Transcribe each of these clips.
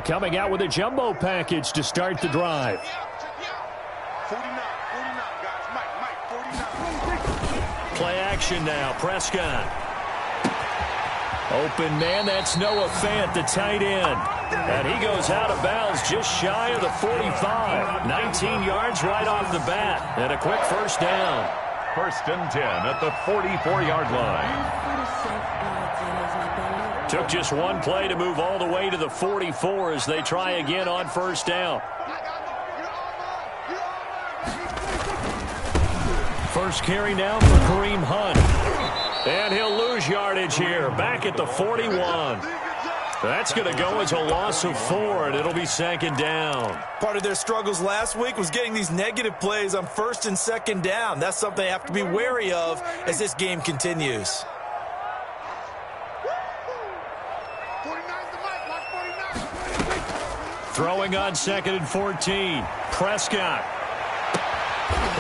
Coming out with a jumbo package to start the drive. 49, guys. Mike, 49. Play action now. Prescott. Open man, that's Noah Fant, the tight end. And he goes out of bounds just shy of the 45. 19 yards right off the bat. And a quick first down. 1st and 10 at the 44-yard line. Took just one play to move all the way to the 44 as they try again on first down. First carry now for Kareem Hunt. And he'll lose yardage here, back at the 41. That's going to go as a loss of 4, and it'll be 2nd down. Part of their struggles last week was getting these negative plays on 1st and 2nd down. That's something they have to be wary of as this game continues. 49's the mic, Mark 49. Throwing on 2nd and 14. Prescott.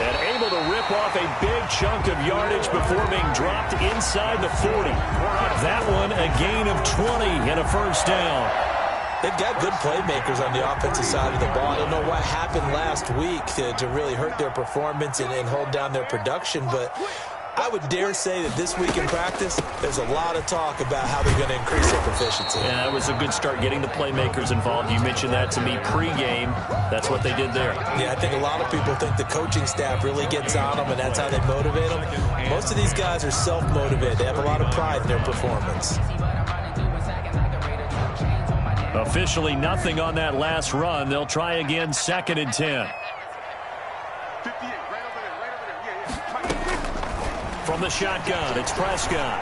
And able to rip off a big chunk of yardage before being dropped inside the 40. That one a gain of 20 and a first down. They've got good playmakers on the offensive side of the ball. I don't know what happened last week to really hurt their performance and hold down their production, but I would dare say that this week in practice, there's a lot of talk about how they're going to increase their proficiency. Yeah, it was a good start getting the playmakers involved. You mentioned that to me pregame. That's what they did there. Yeah, I think a lot of people think the coaching staff really gets on them, and that's how they motivate them. Most of these guys are self-motivated. They have a lot of pride in their performance. Officially nothing on that last run. They'll try again 2nd and 10. 58, right over there. From the shotgun, it's Prescott.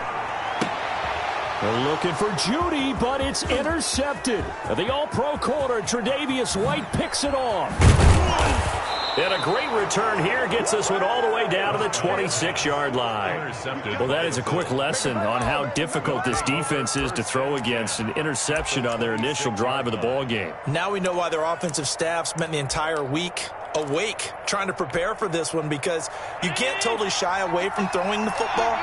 They're looking for Judy, but it's intercepted. The all-pro corner, Tre'Davious White, picks it off. And a great return here gets this one all the way down to the 26-yard line. Well, that is a quick lesson on how difficult this defense is to throw against. An interception on their initial drive of the ball game. Now we know why their offensive staff spent the entire week awake trying to prepare for this one, because you can't totally shy away from throwing the football,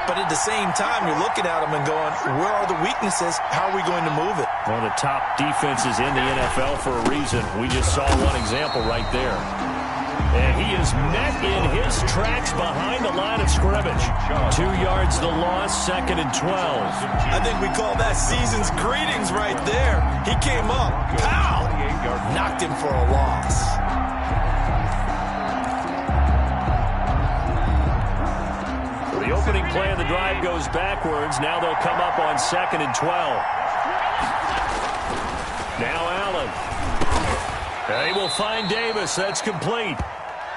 but at the same time you're looking at them and going, where are the weaknesses? How are we going to move it? One of the top defenses in the NFL for a reason. We just saw one example right there. And he is met in his tracks behind the line of scrimmage. 2 yards the loss, 2nd and 12. I think we call that season's greetings right there. He came up, pow, knocked him for a loss. The opening play of the drive goes backwards. Now they'll come up on 2nd and 12. Now Allen. They will find Davis. That's complete.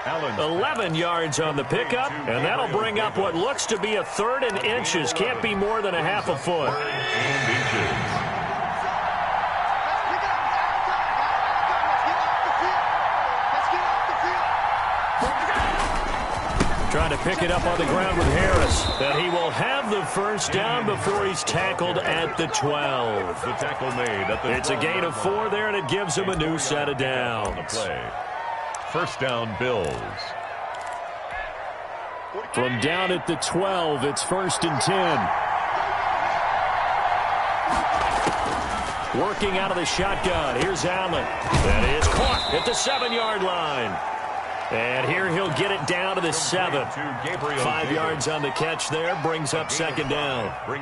11 yards on the pickup, and that'll bring up what looks to be a 3rd and inches. Can't be more than a half a foot. Trying to pick it up on the ground with Harris. And he will have the first down before he's tackled at the 12. The tackle made at the 12. It's a gain of 4 there, and it gives him a new set of downs. First down, Bills. From down at the 12, it's 1st and 10. Working out of the shotgun. Here's Allen. That is caught at the 7-yard line. And here he'll get it down to the 7. 5 yards on the catch there. Brings up 2nd down. I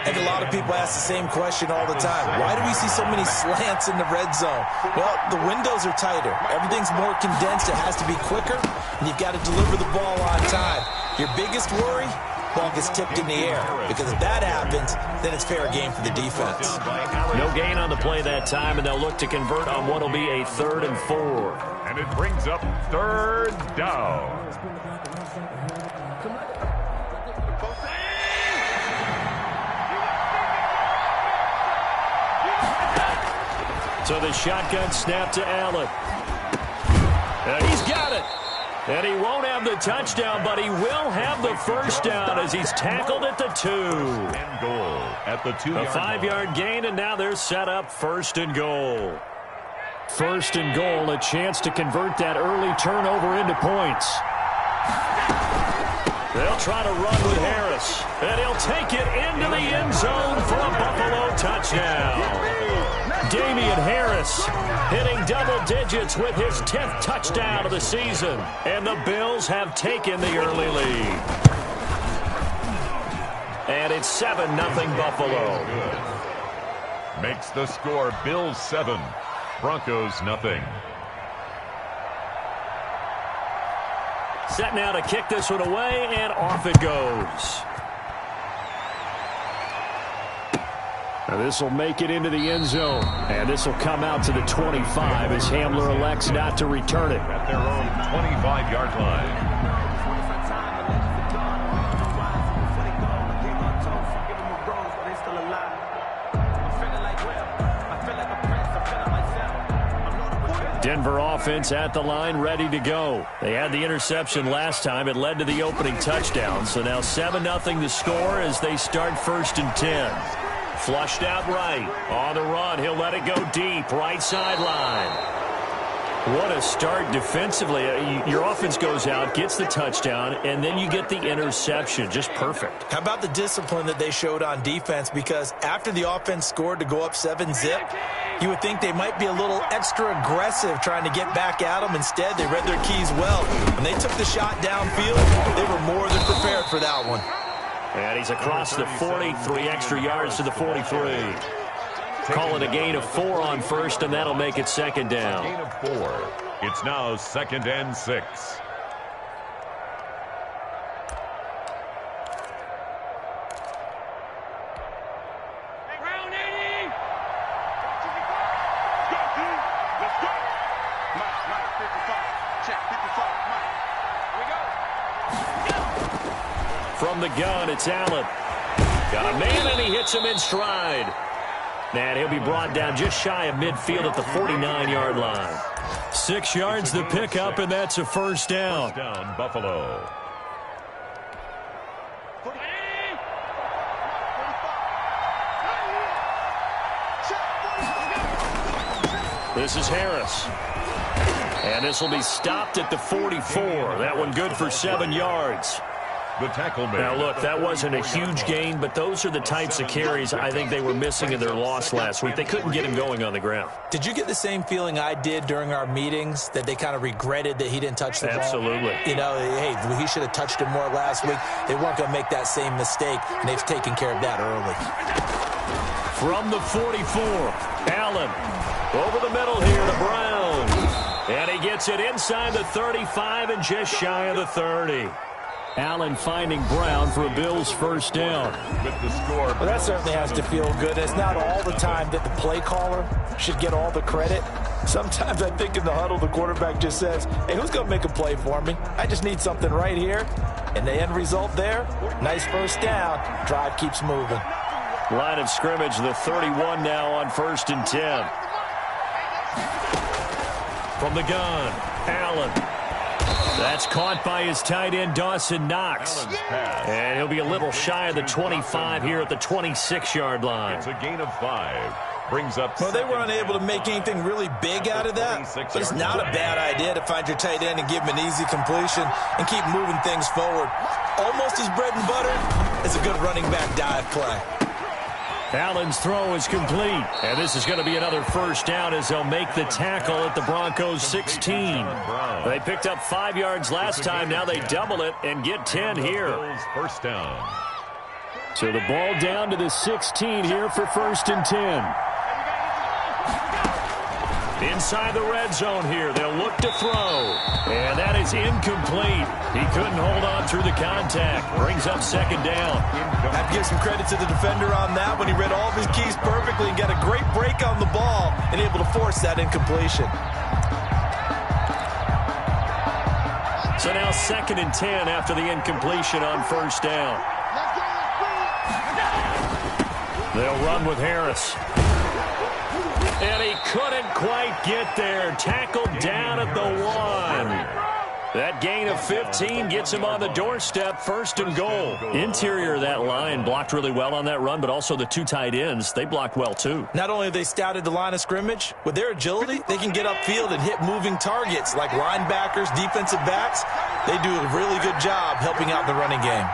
think a lot of people ask the same question all the time. Why do we see so many slants in the red zone? Well, the windows are tighter. Everything's more condensed. It has to be quicker. And you've got to deliver the ball on time. Your biggest worry? Ball gets tipped in the air. Because if that happens, then it's fair game for the defense. No gain on the play that time, and they'll look to convert on what will be a 3rd and 4. And it brings up 3rd down. So the shotgun snap to Allen. And he's got it. And he won't have the touchdown, but he will have the first down as he's tackled at the 2. And goal at the 2-yard A 5-yard gain, and now they're set up 1st and goal. 1st and goal, a chance to convert that early turnover into points. They'll try to run with Harris, and he'll take it into the end zone for a Buffalo touchdown. Damian Harris hitting double digits with his 10th touchdown of the season, and the Bills have taken the early lead. And it's 7-0 Buffalo. Makes the score Bills 7, Broncos nothing. Set now to kick this one away, and off it goes. Now this will make it into the end zone, and this will come out to the 25 as Hamler elects not to return it. At their own 25-yard line. Denver offense at the line, ready to go. They had the interception last time. It led to the opening touchdown. So now 7-0 the score as they start 1st and 10. Flushed out right. On the run, he'll let it go deep. Right sideline. What a start defensively. Your offense goes out, gets the touchdown, and then you get the interception. Just perfect. How about the discipline that they showed on defense? Because after the offense scored to go up 7-zip, you would think they might be a little extra aggressive trying to get back at them. Instead, they read their keys well. When they took the shot downfield, they were more than prepared for that one. And he's across the 40, 3 extra yards to the 43. Call it a gain of 4 on first, and that'll make it 2nd down. Gain of 4. It's now 2nd and 6. From the gun, it's Allen. Got a man, and he hits him in stride. And he'll be brought down just shy of midfield at the 49-yard line. 6 yards the pickup, and that's a 1st down. 1st down, Buffalo. This is Harris. And this will be stopped at the 44. That one good for 7 yards. The tackle made. Now, look, that wasn't a huge gain, but those are the types of carries I think they were missing in their loss last week. They couldn't get him going on the ground. Did you get the same feeling I did during our meetings, that they kind of regretted that he didn't touch the ball? Absolutely. You know, hey, he should have touched it more last week. They weren't going to make that same mistake, and they've taken care of that early. From the 44, Allen over the middle here to Brown. And he gets it inside the 35 and just shy of the 30. Allen finding Brown for a Bills 1st down. With the score. Well, that certainly has to feel good. It's not all the time that the play caller should get all the credit. Sometimes I think in the huddle, the quarterback just says, hey, who's going to make a play for me? I just need something right here. And the end result there, nice 1st down. Drive keeps moving. Line of scrimmage, the 31 now on 1st and 10. From the gun, Allen. That's caught by his tight end, Dawson Knox. And he'll be a little shy of the 25 here at the 26-yard line. It's a gain of 5. Brings up. Well, they were unable to make anything really big out of that. But it's not a bad idea to find your tight end and give him an easy completion and keep moving things forward. Almost as bread and butter as a good running back dive play. Allen's throw is complete. And this is going to be another 1st down as they'll make the tackle at the Broncos 16. They picked up 5 yards last time. Now they double it and get 10 here. 1st down. So the ball down to the 16 here for 1st and 10. Inside the red zone here. They'll look to throw. And that is incomplete. He couldn't hold on through the contact. Brings up 2nd down. I have to give some credit to the defender on that when he read all of his keys perfectly and got a great break on the ball and able to force that incompletion. So now 2nd and 10 after the incompletion on 1st down. They'll run with Harris. And he couldn't quite get there. Tackled down at the 1. That gain of 15 gets him on the doorstep, 1st and goal. Interior of that line blocked really well on that run, but also the 2 tight ends, they blocked well too. Not only have they scouted the line of scrimmage, with their agility, they can get upfield and hit moving targets like linebackers, defensive backs. They do a really good job helping out the running game.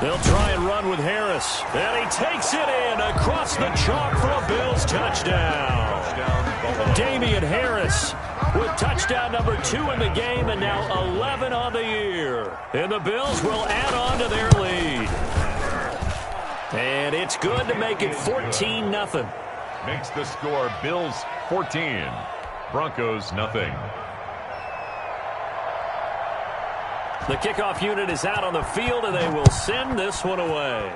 They'll try and run with Harris. And he takes it in across the chalk for a Bills touchdown. Damian Harris with touchdown number 2 in the game and now 11 on the year. And the Bills will add on to their lead. And it's good to make it 14-0. Makes the score Bills 14, Broncos nothing. The kickoff unit is out on the field, and they will send this one away.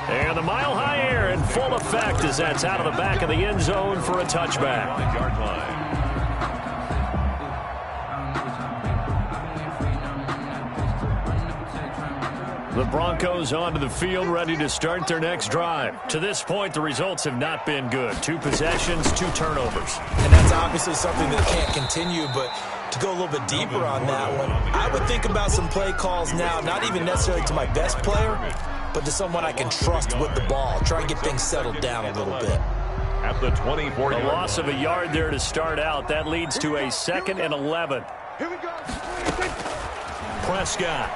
And the mile-high air in full effect as that's out of the back of the end zone for a touchback. Yard line. The Broncos onto the field, ready to start their next drive. To this point, the results have not been good. 2 possessions, 2 turnovers. And that's obviously something that can't continue, but to go a little bit deeper on that one, I would think about some play calls now, not even necessarily to my best player, but to someone I can trust with the ball. Try and get things settled down a little bit. At the 24 A loss of a yard there to start out. That leads to a 2nd and 11. Here we go. Prescott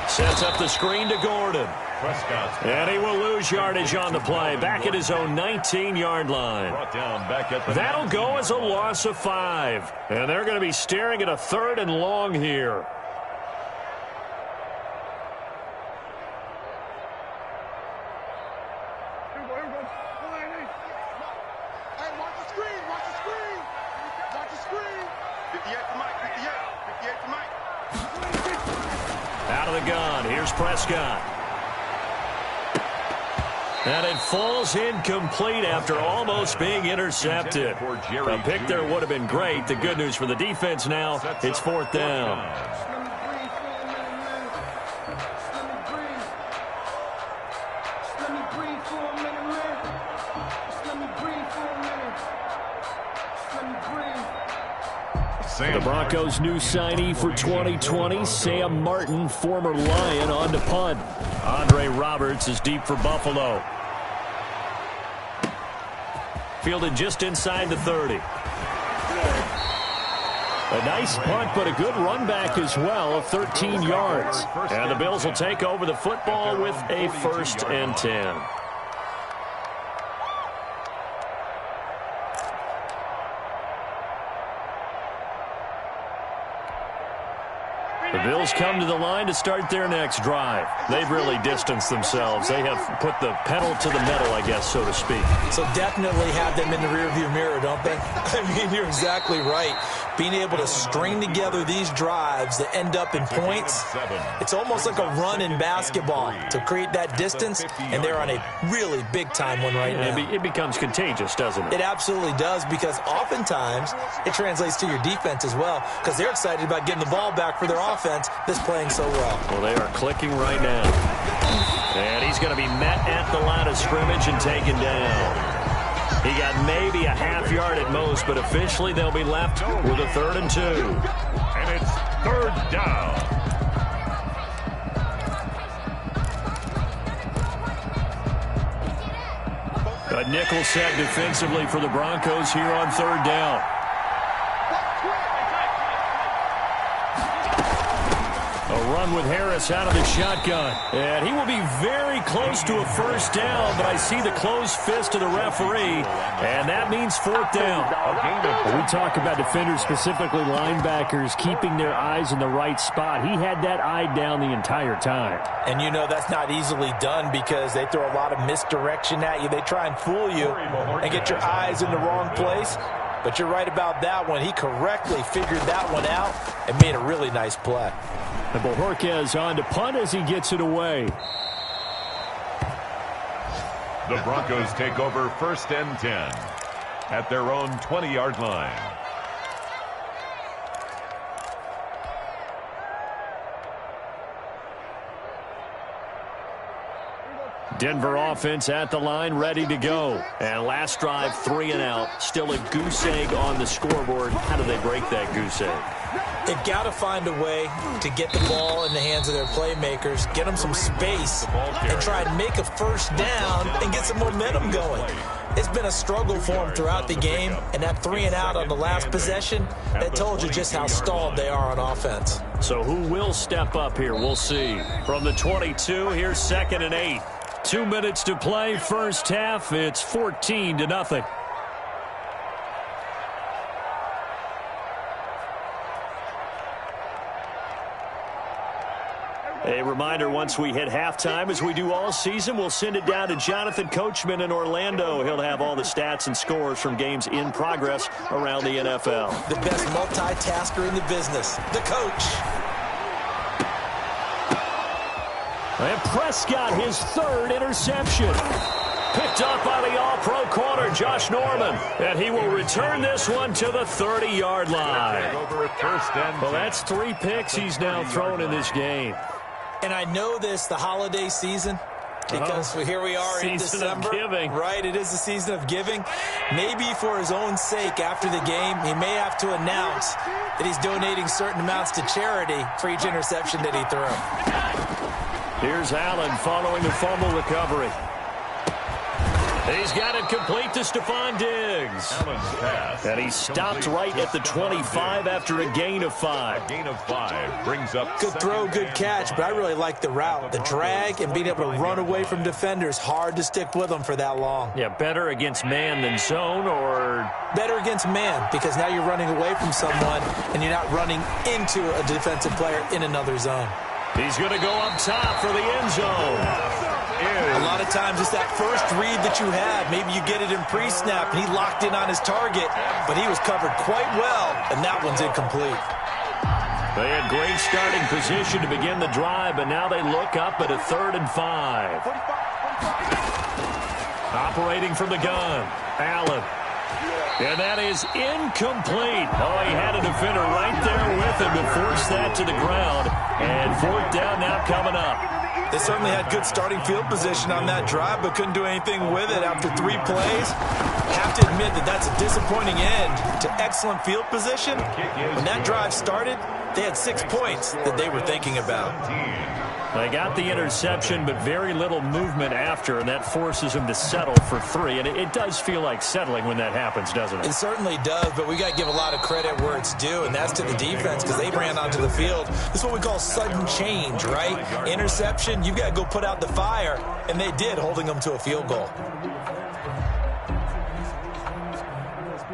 sets up the screen to Gordon. Prescott. And he will lose yardage on the play. Back at his own 19-yard line. Brought down back at the That'll go as a loss of 5. And they're going to be staring at a 3rd and long here. Here we go. Hey, watch the screen. Watch the screen. Watch the screen. 58 to Mike. 58 to Mike. Out of the gun. Here's Prescott. And it falls incomplete after almost being intercepted. A pick there would have been great. The good news for the defense now, it's 4th down. The Broncos' new signee for 2020, Sam Martin, former Lion, on to punt. Andre Roberts is deep for Buffalo. Fielded just inside the 30. A nice punt, but a good run back as well of 13 yards. And the Bills will take over the football with a 1st and 10. The Bills come to the line to start their next drive. They've really distanced themselves. They have put the pedal to the metal, I guess, so to speak. So definitely have them in the rearview mirror, don't they? I mean, you're exactly right. Being able to string together these drives that end up in points, it's almost like a run in basketball to create that distance, and they're on a really big-time one right now. It becomes contagious, doesn't it? It absolutely does, because oftentimes it translates to your defense as well, because they're excited about getting the ball back for their offense that's playing so well. Well, they are clicking right now. And he's going to be met at the line of scrimmage and taken down. He got maybe a half yard at most, but officially they'll be left with a 3rd and 2. And it's 3rd down. A nickel set defensively for the Broncos here on 3rd down. A run with Harris out of the shotgun. And he will be very close to a 1st down, but I see the closed fist of the referee, and that means 4th down. We talk about defenders, specifically linebackers, keeping their eyes in the right spot. He had that eye down the entire time. And you know that's not easily done because they throw a lot of misdirection at you. They try and fool you and get your eyes in the wrong place. But you're right about that one. He correctly figured that one out and made a really nice play. And Bojorquez on to punt as he gets it away. The Broncos take over 1st and 10 at their own 20-yard line. Denver offense at the line, ready to go. And last drive, 3 and out. Still a goose egg on the scoreboard. How do they break that goose egg? They've got to find a way to get the ball in the hands of their playmakers, get them some space, and try and make a first down and get some momentum going. It's been a struggle for them throughout the game, and that 3 and out on the last possession, that told you just how stalled they are on offense. So who will step up here? We'll see. From the 22, here's 2nd and 8. 2 minutes to play, first half. It's 14-0. A reminder, once we hit halftime, as we do all season, we'll send it down to Jonathan Coachman in Orlando. He'll have all the stats and scores from games in progress around the NFL. The best multitasker in the business, the coach. And Prescott, his 3rd interception. Picked up by the all-pro corner, Josh Norman. And he will return this one to the 30-yard line. Well, that's 3 picks he's now thrown in this game. And I know this, the holiday season, because here we are in December. Season of giving. Right, it is the season of giving. Maybe for his own sake after the game, he may have to announce that he's donating certain amounts to charity for each interception that he threw. Here's Allen following the fumble recovery. He's got it complete to Stephon Diggs. And he stopped right at the 25 after a gain of 5. A gain of 5 brings up good throw, good catch, but I really like the route. The drag and being able to run away from defenders, hard to stick with them for that long. Yeah, better against man than zone, or better against man, because now you're running away from someone and you're not running into a defensive player in another zone. He's going to go up top for the end zone. A lot of times it's that first read that you have. Maybe you get it in pre-snap, and he locked in on his target, but he was covered quite well, and that one's incomplete. They had great starting position to begin the drive, but now they look up at a 3rd and 5. Operating from the gun, Allen. And that is incomplete. Oh, he had a defender right there with him to force that to the ground. And 4th down now coming up. They certainly had good starting field position on that drive, but couldn't do anything with it after 3 plays. Have to admit that that's a disappointing end to excellent field position. When that drive started, they had 6 points that they were thinking about. They got the interception, but very little movement after, and that forces them to settle for 3. And it does feel like settling when that happens, doesn't it? It certainly does, but we got to give a lot of credit where it's due, and that's to the defense, because they ran onto the field. This is what we call sudden change, right? Interception, you got to go put out the fire, and they did, holding them to a field goal.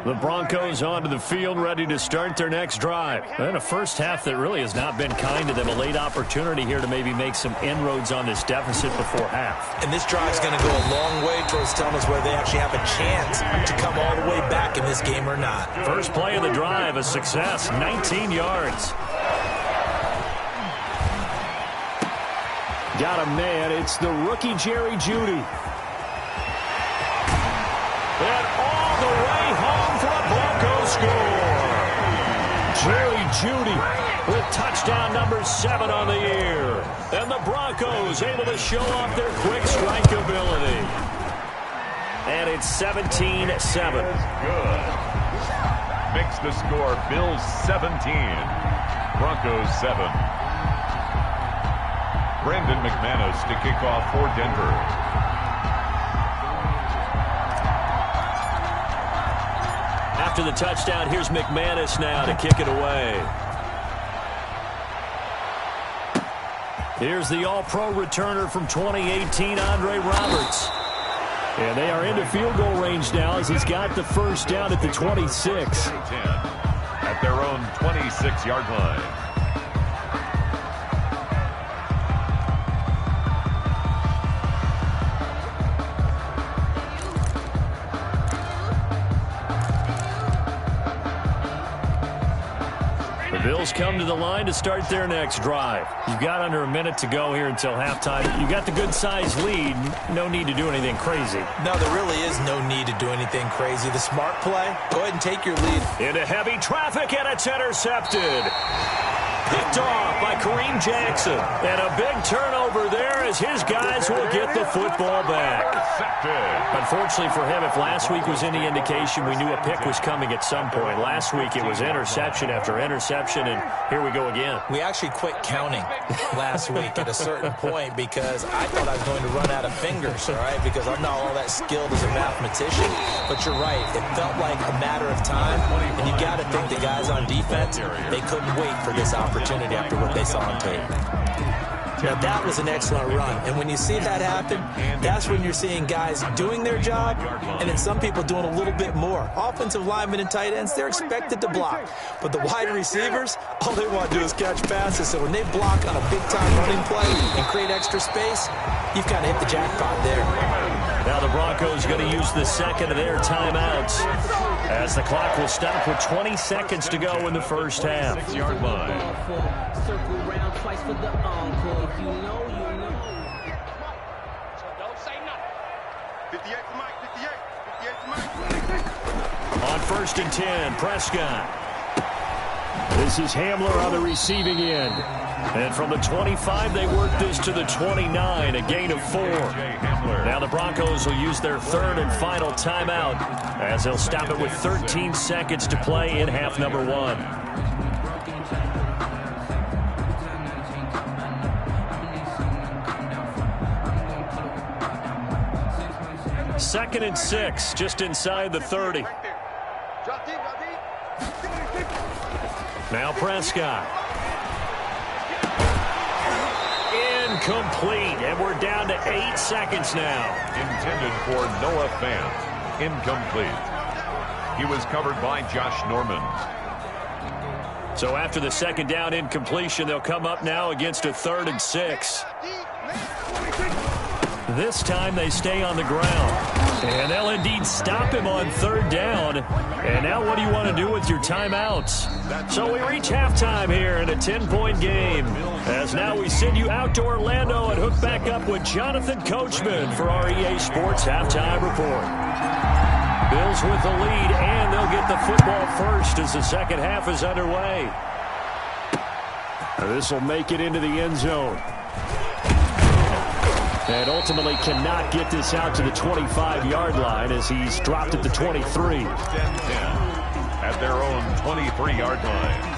The Broncos onto the field, ready to start their next drive. And a first half that really has not been kind to them. A late opportunity here to maybe make some inroads on this deficit before half. And this drive's going to go a long way towards telling us whether they actually have a chance to come all the way back in this game or not. First play of the drive, a success, 19 yards. Got a man, it's the rookie Jerry Jeudy. And all the way home for a Broncos score. Jerry Jeudy with touchdown number 7 on the year. And the Broncos able to show off their quick strike ability. And it's 17-7. Good. Makes the score Bills 17, Broncos 7. Brandon McManus to kick off for Denver. After the touchdown, here's McManus now to kick it away. Here's the all-pro returner from 2018, Andre Roberts. And they are into field goal range now as he's got the first down at the 26. At their own 26-yard line. Bills come to the line to start their next drive. You've got under a minute to go here until halftime. You've got the good-sized lead. No need to do anything crazy. No, there really is no need to do anything crazy. The smart play, go ahead and take your lead. Into heavy traffic, and it's intercepted. Picked off by Kareem Jackson. And a big turnover there as his guys will get the football Unfortunately for him, if last week was any indication, we knew a pick was coming at some point. Last week it was interception after interception, and here we go again. We actually quit counting last week at a certain point because I thought I was going to run out of fingers, all right, because I'm not all that skilled as a mathematician. But you're right. It felt like a matter of time, and you got to think the guys on defense, they couldn't wait for this opportunity after what they saw on tape. Now, that was an excellent run. And when you see that happen, that's when you're seeing guys doing their job and then some people doing a little bit more. Offensive linemen and tight ends, they're expected to block. But the wide receivers, all they want to do is catch passes. So when they block on a big-time running play and create extra space, you've kind of hit the jackpot there. Now the Broncos going to use the second of their timeouts as the clock will stop with 20 seconds to go in the first half. 6-yard line. Circle around twice for the encore. If you know, you know. So don't say nothing. 58 to Mike, 58 to Mike. On 1st and 10, Prescott. This is Hamler on the receiving end. And from the 25, they work this to the 29, a gain of 4. Now the Broncos will use their third and final timeout as they'll stop it with 13 seconds to play in half number 1. 2nd and 6, just inside the 30. Now Prescott. Incomplete, and we're down to 8 seconds now. Intended for Noah Fant. Incomplete. He was covered by Josh Norman. So after the second down incompletion, they'll come up now against a 3rd and 6. This time they stay on the ground. And they'll indeed stop him on 3rd down. And now what do you want to do with your timeouts? So we reach halftime here in a 10-point game. As now we send you out to Orlando and hook back up with Jonathan Coachman for our EA Sports Halftime Report. Bills with the lead, and they'll get the football first as the second half is underway. This will make it into the end zone. And ultimately cannot get this out to the 25-yard line as he's dropped at the 23. At their own 23-yard line.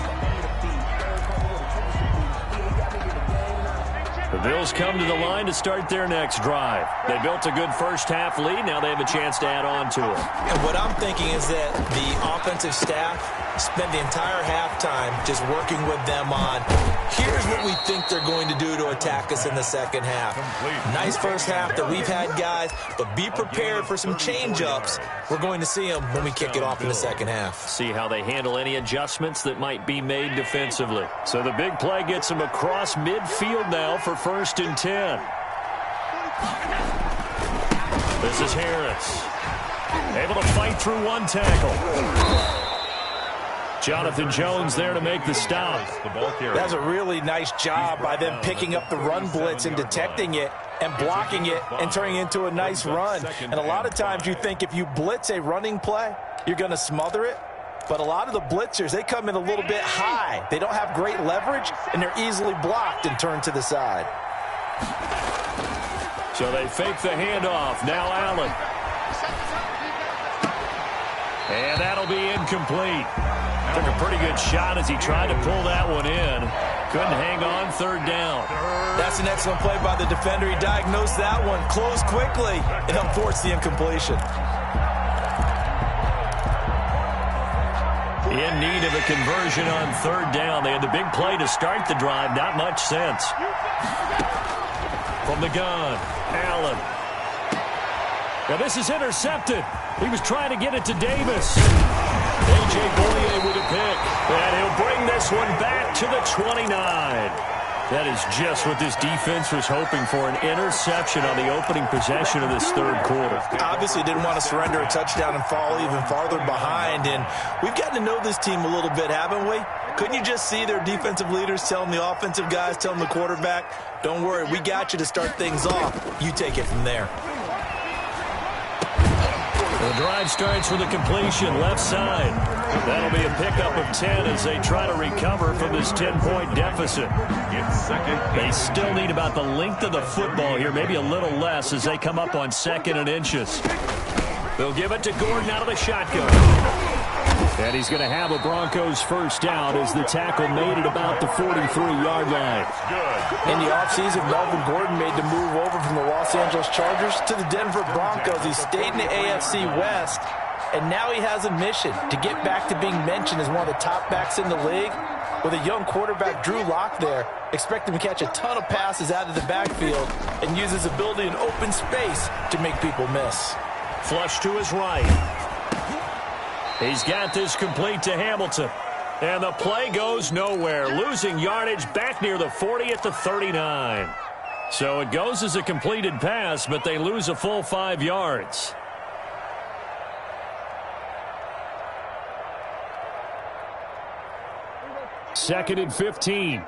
The Bills come to the line to start their next drive. They built a good first-half lead. Now they have a chance to add on to it. And what I'm thinking is that the offensive staff spend the entire halftime just working with them on, here's what we think they're going to do to attack us in the second half. Nice first half that we've had, guys, but be prepared for some change-ups. We're going to see them when we kick it off in the second half. See how they handle any adjustments that might be made defensively. So the big play gets them across midfield now for 1st and 10. This is Harris. Able to fight through one tackle. Jonathan Jones there to make the stop. That's a really nice job by them picking up the run blitz and detecting it and blocking it and turning it into a nice run. And a lot of times you think if you blitz a running play, you're going to smother it. But a lot of the blitzers, they come in a little bit high. They don't have great leverage, and they're easily blocked and turned to the side. So they fake the handoff. Now Allen. And that'll be incomplete. Took a pretty good shot as he tried to pull that one in. Couldn't hang on, 3rd down. That's an excellent play by the defender. He diagnosed that one, closed quickly, and helped force the incompletion. In need of a conversion on 3rd down. They had the big play to start the drive. Not much sense. From the gun, Allen. Now this is intercepted. He was trying to get it to Davis. A.J. Bollier with a pick. And he'll bring this one back to the 29. That is just what this defense was hoping for, an interception on the opening possession of this 3rd quarter. Obviously didn't want to surrender a touchdown and fall even farther behind. And we've gotten to know this team a little bit, haven't we? Couldn't you just see their defensive leaders telling the offensive guys, telling the quarterback, don't worry, we got you to start things off. You take it from there. The drive starts with a completion left side. That'll be a pickup of 10 as they try to recover from this 10-point deficit. They still need about the length of the football here, maybe a little less as they come up on 2nd and inches. They'll give it to Gordon out of the shotgun. And he's going to have a Broncos first down as the tackle made it about the 43-yard line. In the offseason, Melvin Gordon made the move over from the Los Angeles Chargers to the Denver Broncos. He stayed in the AFC West, and now he has a mission to get back to being mentioned as one of the top backs in the league. With a young quarterback, Drew Lock, there, expect him to catch a ton of passes out of the backfield and use his ability in open space to make people miss. Flush to his right. He's got this complete to Hamilton. And the play goes nowhere. Losing yardage back near the 40 at the 39. So it goes as a completed pass, but they lose a full 5 yards. Second and 15.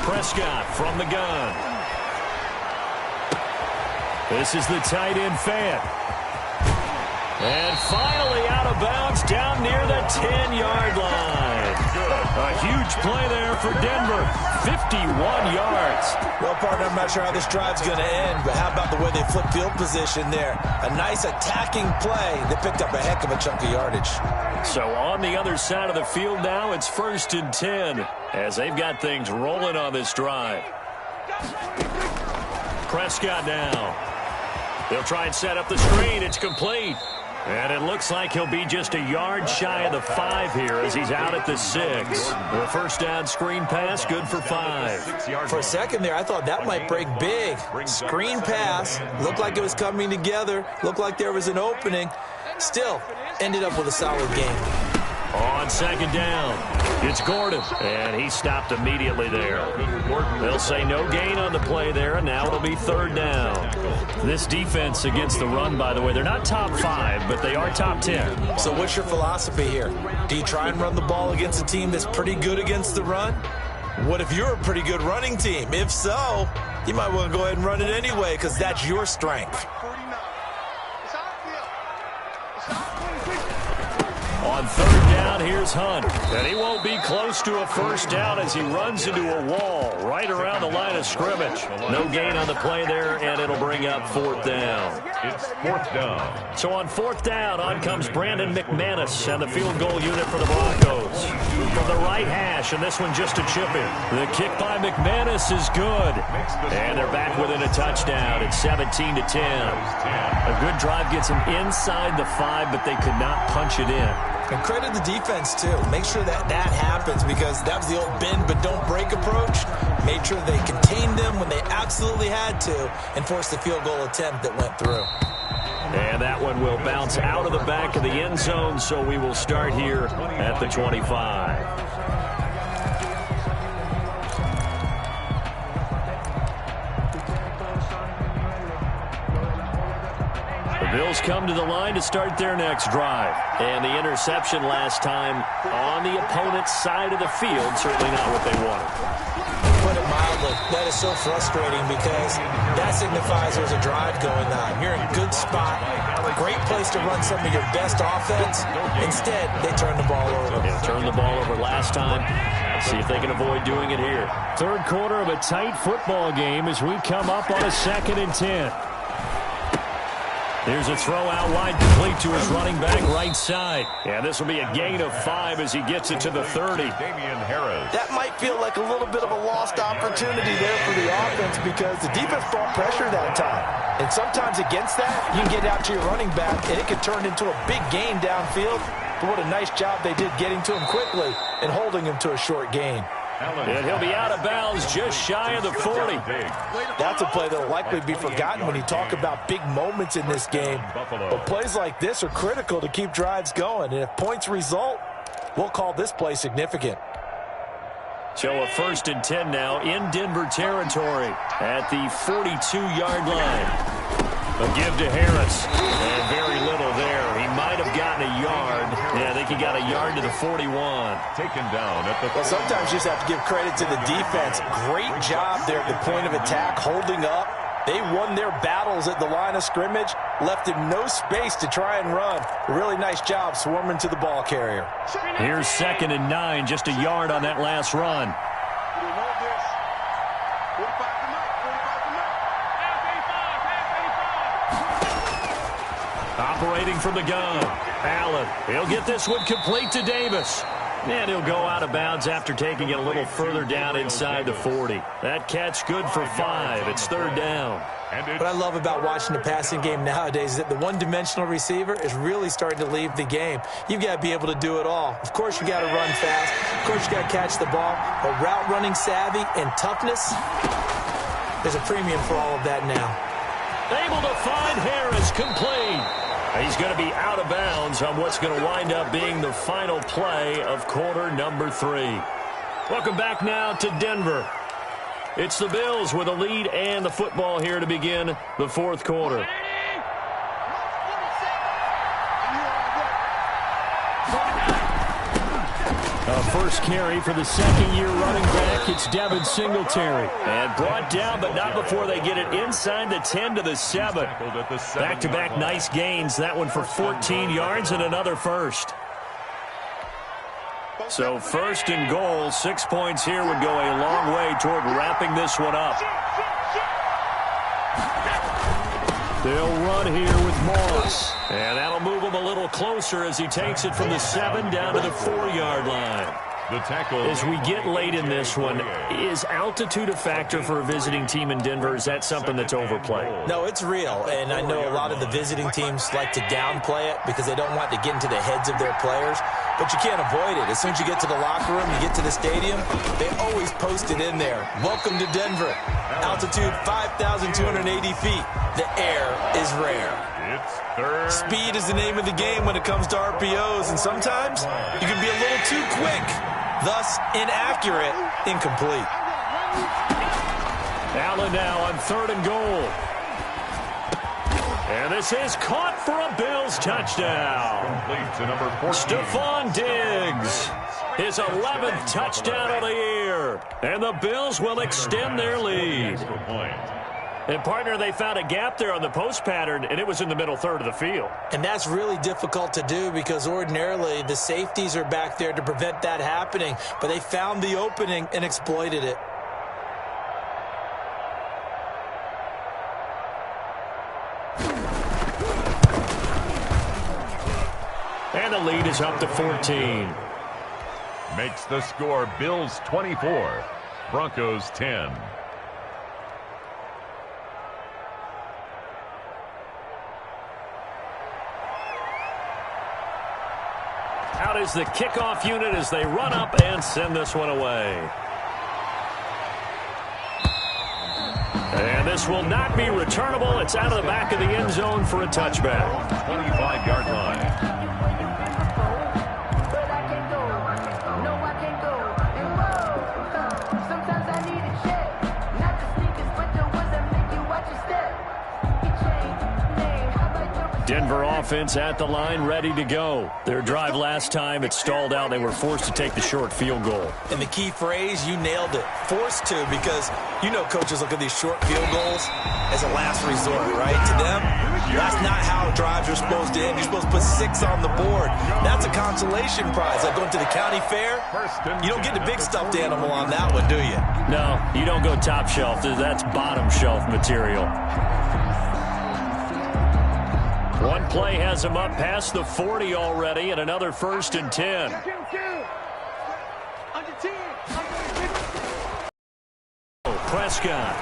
Prescott from the gun. This is the tight end fan. And finally out of bounds down near the 10-yard line. A huge play there for Denver. 51 yards. Well, partner, I'm not sure how this drive's going to end, but how about the way they flip field position there? A nice attacking play. They picked up a heck of a chunk of yardage. So on the other side of the field now, it's 1st and 10 as they've got things rolling on this drive. Prescott now. They'll try and set up the screen. It's complete. And it looks like he'll be just a yard shy of the 5 here as he's out at the 6. The first down screen pass, good for 5. For a second there, I thought that might break big. Screen pass, looked like it was coming together, looked like there was an opening. Still, ended up with a solid game. On 2nd down, it's Gordon, and he stopped immediately there. They'll say no gain on the play there, and now it'll be 3rd down. This defense against the run, by the way, they're not top 5, but they are top 10. So what's your philosophy here? Do you try and run the ball against a team that's pretty good against the run? What if you're a pretty good running team? If so, you might want to go ahead and run it anyway because that's your strength. On 3rd down, here's Hunt. And he won't be close to a first down as he runs into a wall right around the line of scrimmage. No gain on the play there, and it'll bring up 4th down. It's 4th down. So on 4th down, on comes Brandon McManus and the field goal unit for the Broncos. From the right hash, and this one just a chip in. The kick by McManus is good. And they're back within a touchdown. It's 17-10. A good drive gets them inside the 5, but they could not punch it in. And credit the defense, too. Make sure that happens because that was the old bend but don't break approach. Made sure they contained them when they absolutely had to and forced the field goal attempt that went through. And that one will bounce out of the back of the end zone, so we will start here at the 25. Bills come to the line to start their next drive. And the interception last time on the opponent's side of the field, certainly not what they wanted. Put it mildly, that is so frustrating because that signifies there's a drive going on. You're in a good spot, great place to run some of your best offense. Instead, they turn the ball over. Yeah, turned the ball over last time. Let's see if they can avoid doing it here. 3rd quarter of a tight football game as we come up on a 2nd and 10. Here's a throw out wide, complete to his running back right side. And this will be a gain of 5 as he gets it to the 30. That might feel like a little bit of a lost opportunity there for the offense because the defense brought pressure that time. And sometimes against that, you can get out to your running back, and it can turn into a big gain downfield. But what a nice job they did getting to him quickly and holding him to a short gain. And he'll be out of bounds just shy of the 40. That's a play that will likely be forgotten when you talk about big moments in this game. But plays like this are critical to keep drives going. And if points result, we'll call this play significant. So a 1st and 10 now in Denver territory at the 42-yard line. A give to Harris. And very little there. He might have gotten a yard. Yeah, they can got a yard to the 41. Taken down at the 41. Well, sometimes you just have to give credit to the defense. Great job there at the point of attack, holding up. They won their battles at the line of scrimmage, left him no space to try and run. Really nice job swarming to the ball carrier. Here's 2nd and 9, just a yard on that last run. Operating from the gun, Allen. He'll get this one complete to Davis. And he'll go out of bounds after taking it a little further down inside the 40. That catch good for 5. It's 3rd down. What I love about watching the passing game nowadays is that the one-dimensional receiver is really starting to leave the game. You've got to be able to do it all. Of course, you got to run fast. Of course, you got to catch the ball. But route running savvy and toughness, there's a premium for all of that now. Able to find Harris, complete. He's going to be out of bounds on what's going to wind up being the final play of quarter number 3. Welcome back now to Denver. It's the Bills with a lead and the football here to begin the 4th quarter. A first carry for the 2nd-year running back. It's Devin Singletary. And brought down, but not before they get it inside the 10 to the 7. Back-to-back nice gains. That one for 14 yards and another first. So 1st and goal, 6 points here would go a long way toward wrapping this one up. They'll run here with Moss. And that'll move him a little closer as he takes it from the 7 down to the 4-yard line. The tackle. As we get late in this one, is altitude a factor for a visiting team in Denver? Is that something that's overplayed? No, it's real, and I know a lot of the visiting teams like to downplay it because they don't want to get into the heads of their players, but you can't avoid it. As soon as you get to the locker room, you get to the stadium, they always post it in there. Welcome to Denver. Altitude 5,280 feet. The air is rare. It's 3rd. Speed is the name of the game when it comes to RPOs, and sometimes you can be a little too quick, thus inaccurate, incomplete. Allen now on 3rd and goal. And this is caught for a Bills touchdown. Complete to number 14. Stephon Diggs. His 11th touchdown of the year. And the Bills will extend their lead. And, partner, they found a gap there on the post pattern, and it was in the middle 3rd of the field. And that's really difficult to do because ordinarily the safeties are back there to prevent that happening. But they found the opening and exploited it. And the lead is up to 14. Makes the score Bills 24, Broncos 10. Out is the kickoff unit as they run up and send this one away. And this will not be returnable. It's out of the back of the end zone for a touchback. 25-yard line. Denver offense at the line, ready to go. Their drive last time, it stalled out. They were forced to take the short field goal. And the key phrase, you nailed it. Forced to, because you know coaches look at these short field goals as a last resort, right? To them, that's not how drives are supposed to end. You're supposed to put 6 on the board. That's a consolation prize. Like going to the county fair, you don't get the big stuffed animal on that one, do you? No, you don't go top shelf. That's bottom shelf material. One play has him up past the 40 already, and another 1st and 10. Prescott.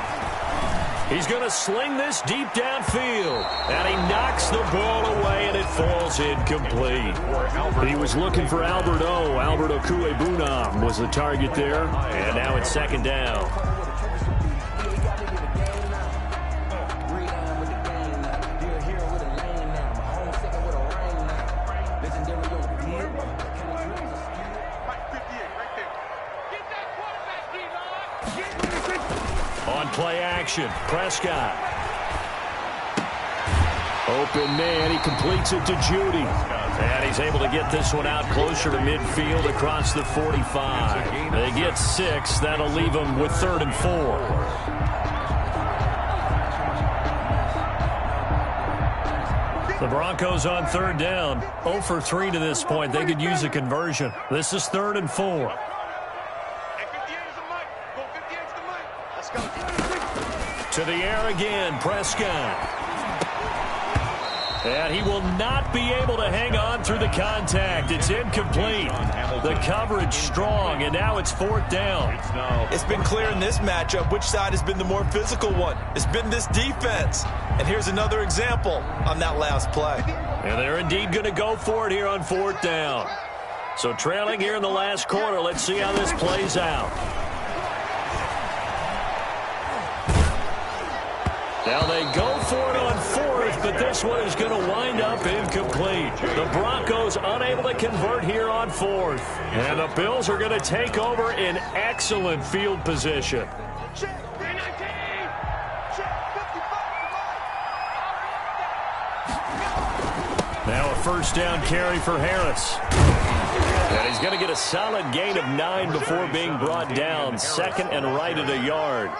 He's going to sling this deep downfield, and he knocks the ball away, and it falls incomplete. He was looking for Albert Okuebunam was the target there, and now it's 2nd down. On play action, Prescott. Open man, he completes it to Judy. And he's able to get this one out closer to midfield across the 45. They get 6. That'll leave them with 3rd and 4. The Broncos on 3rd down. 0 for 3 to this point. They could use a conversion. This is 3rd and 4. To the air again, Prescott. And he will not be able to hang on through the contact. It's incomplete. The coverage strong, and now it's 4th down. It's been clear in this matchup which side has been the more physical one. It's been this defense. And here's another example on that last play. And they're indeed going to go for it here on 4th down. So trailing here in the last quarter. Let's see how this plays out. Now they go for it on 4th, but this one is going to wind up incomplete. The Broncos unable to convert here on 4th. And the Bills are going to take over in excellent field position. Now a 1st down carry for Harris. And he's going to get a solid gain of 9 before being brought down. 2nd and right at a yard.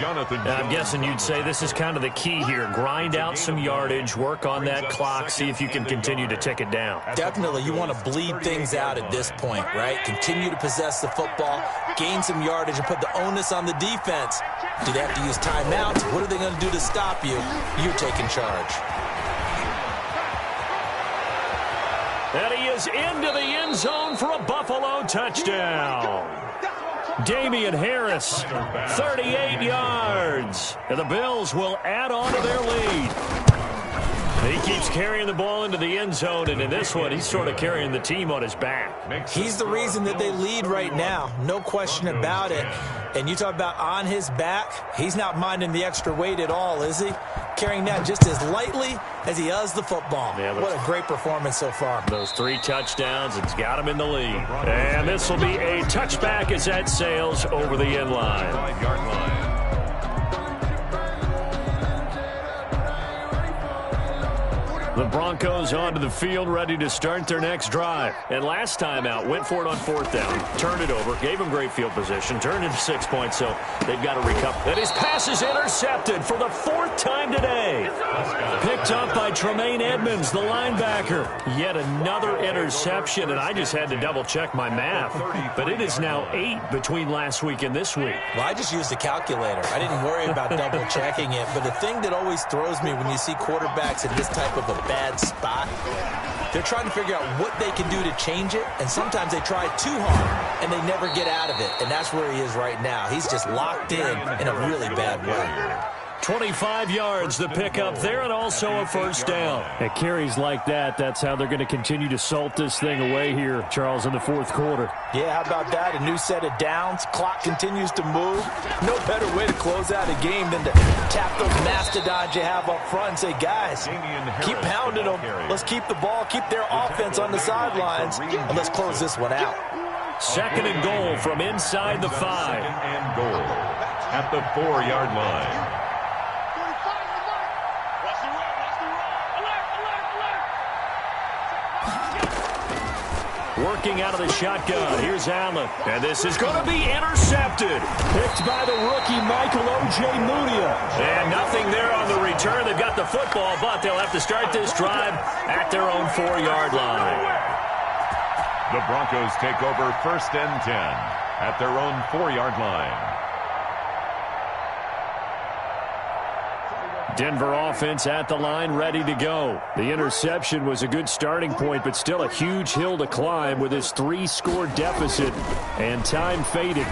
I'm guessing you'd say this is kind of the key here. Grind out some yardage, work on that clock, see if you can continue to tick it down. Definitely. You want to bleed things out at this point, right? Continue to possess the football, gain some yardage, and put the onus on the defense. Do they have to use timeouts? What are they going to do to stop you? You're taking charge. And he is into the end zone for a Buffalo touchdown. Damian Harris, 38 yards. And the Bills will add on to their lead. He keeps carrying the ball into the end zone, and in this one, he's sort of carrying the team on his back. He's the reason that they lead right now. No question about it. And you talk about on his back, he's not minding the extra weight at all, is he? Carrying that just as lightly as he does the football. Yeah, what a great performance so far. Those 3 touchdowns, it's got him in the lead. And this will be a touchback as that sails over the end line. 5-yard line. The Broncos onto the field, ready to start their next drive. And last time out, went for it on 4th down, turned it over, gave them great field position, turned into 6 points, so they've got to recover. And his pass is intercepted for the 4th time today. Picked up by Tremaine Edmonds, the linebacker. Yet another interception, and I just had to double-check my math. But it is now 8 between last week and this week. Well, I just used a calculator. I didn't worry about double-checking it. But the thing that always throws me when you see quarterbacks in this type of a bad spot, they're trying to figure out what they can do to change it, and sometimes they try too hard, and they never get out of it, and that's where he is right now. He's just locked in a really bad way. 25 yards the pickup there, and also a 1st down. At carries like that, that's how they're going to continue to salt this thing away here, Charles, in the 4th quarter. Yeah, how about that? A new set of downs. Clock continues to move. No better way to close out a game than to tap those mastodons you have up front and say, guys, keep pounding them. Let's keep the ball, keep their offense on the sidelines, and let's close this one out. 2nd and goal from inside the 5. 2nd and goal at the 4-yard line. Working out of the shotgun. Here's Allen. And this is going to be intercepted. Picked by the rookie, Michael Ojemudia. And nothing there on the return. They've got the football, but they'll have to start this drive at their own 4-yard line. The Broncos take over 1st and 10 at their own 4-yard line. Denver offense at the line, ready to go. The interception was a good starting point, but still a huge hill to climb with his 3-score deficit, and time faded.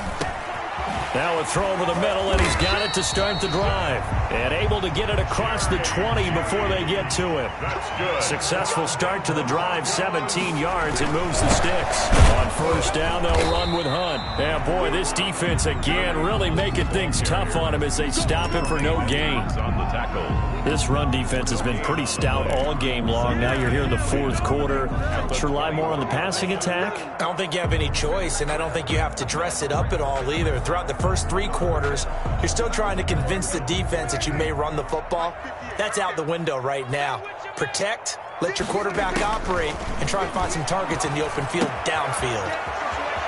Now a throw over the middle, and he's got it to start the drive. And able to get it across the 20 before they get to him. That's good. Successful start to the drive, 17 yards, and moves the sticks. On 1st down, they'll run with Hunt. Yeah, boy, this defense again really making things tough on him as they stop him for no gain. On the tackle. This run defense has been pretty stout all game long. Now you're here in the 4th quarter. Should rely more on the passing attack? I don't think you have any choice, and I don't think you have to dress it up at all either. Throughout the first 3 quarters, you're still trying to convince the defense that you may run the football. That's out the window right now. Protect, let your quarterback operate and try and find some targets in the open field downfield.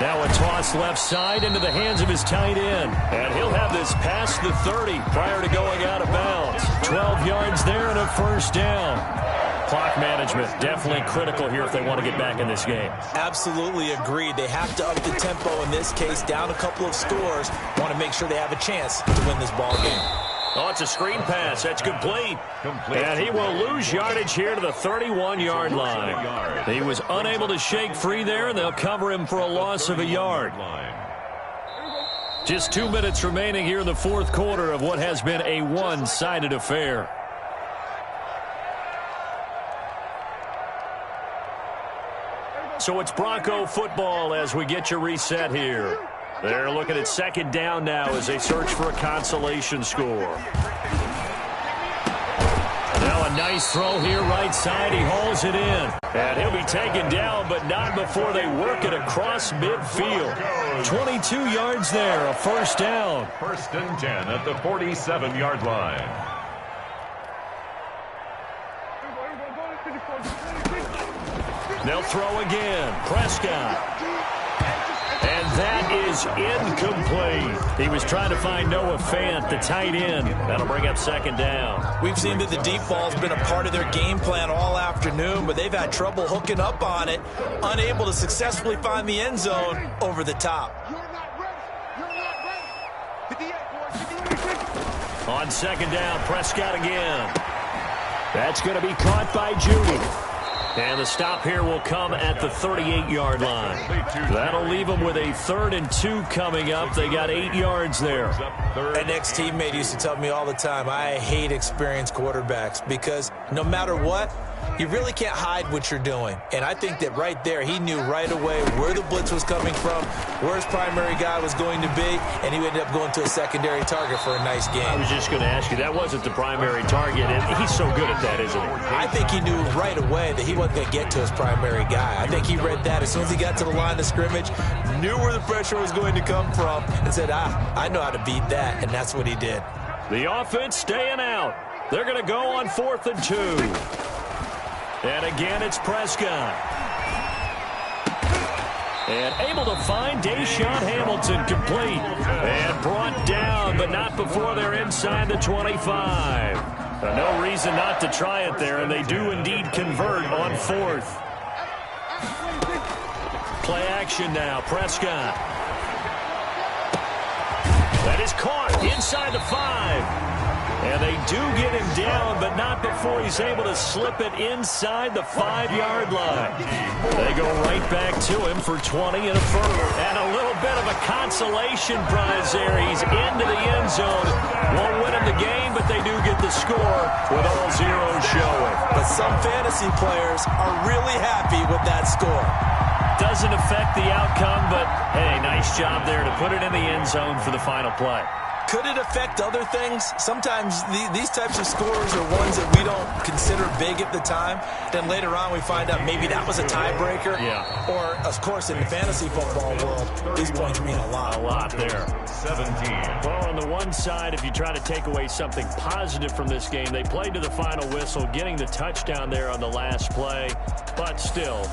Now a toss left side into the hands of his tight end. And he'll have this past the 30 prior to going out of bounds. 12 yards there and a first down. Clock management definitely critical here if they want to get back in this game. Absolutely agreed. They have to up the tempo in this case, down a couple of scores. Want to make sure they have a chance to win this ball game. Oh, it's a screen pass. That's complete. And he will lose yardage here to the 31-yard line. He was unable to shake free there, and they'll cover him for a loss of a yard. Just 2 minutes remaining here in the fourth quarter of what has been a one-sided affair. So it's Bronco football as we get you reset here. They're looking at second down now as they search for a consolation score. Now a nice throw here right side. He hauls it in. And he'll be taken down, but not before they work it across midfield. 22 yards there, a first down. First and 10 at the 47-yard line. They'll throw again. Prescott. And that is incomplete. He was trying to find Noah Fant, the tight end. That'll bring up second down. We've seen that the deep ball's been a part of their game plan all afternoon, but they've had trouble hooking up on it, unable to successfully find the end zone over the top. On second down, Prescott again. That's going to be caught by Judy. And the stop here will come at the 38-yard line. That'll leave them with a 3rd and 2 coming up. They got 8 yards there. An ex-teammate used to tell me all the time, I hate experienced quarterbacks because no matter what, you really can't hide what you're doing. And I think that right there, he knew right away where the blitz was coming from, where his primary guy was going to be, and he ended up going to a secondary target for a nice game. I was just going to ask you, that wasn't the primary target, and he's so good at that, isn't he? I think he knew right away that he wasn't going to get to his primary guy. I think he read that as soon as he got to the line of scrimmage, knew where the pressure was going to come from, and said, I know how to beat that, and that's what he did. The offense staying out. They're going to go on 4th and 2. And again, it's Prescott. And able to find Deshaun Hamilton complete. And brought down, but not before they're inside the 25. No reason not to try it there, and they do indeed convert on 4th. Play action now, Prescott. That is caught inside the 5. And they do get him down, but not before he's able to slip it inside the 5-yard line. They go right back to him for 20 and a first. And a little bit of a consolation prize there. He's into the end zone. Won't win him the game, but they do get the score with all zeros showing. But some fantasy players are really happy with that score. Doesn't affect the outcome, but hey, nice job there to put it in the end zone for the final play. Could it affect other things? Sometimes these types of scores are ones that we don't consider big at the time. Then later on we find out maybe that was a tiebreaker. Yeah. Or, of course, in the fantasy football world, these points mean a lot. A lot there. 17. Well, on the one side, if you try to take away something positive from this game, they played to the final whistle, getting the touchdown there on the last play. But still...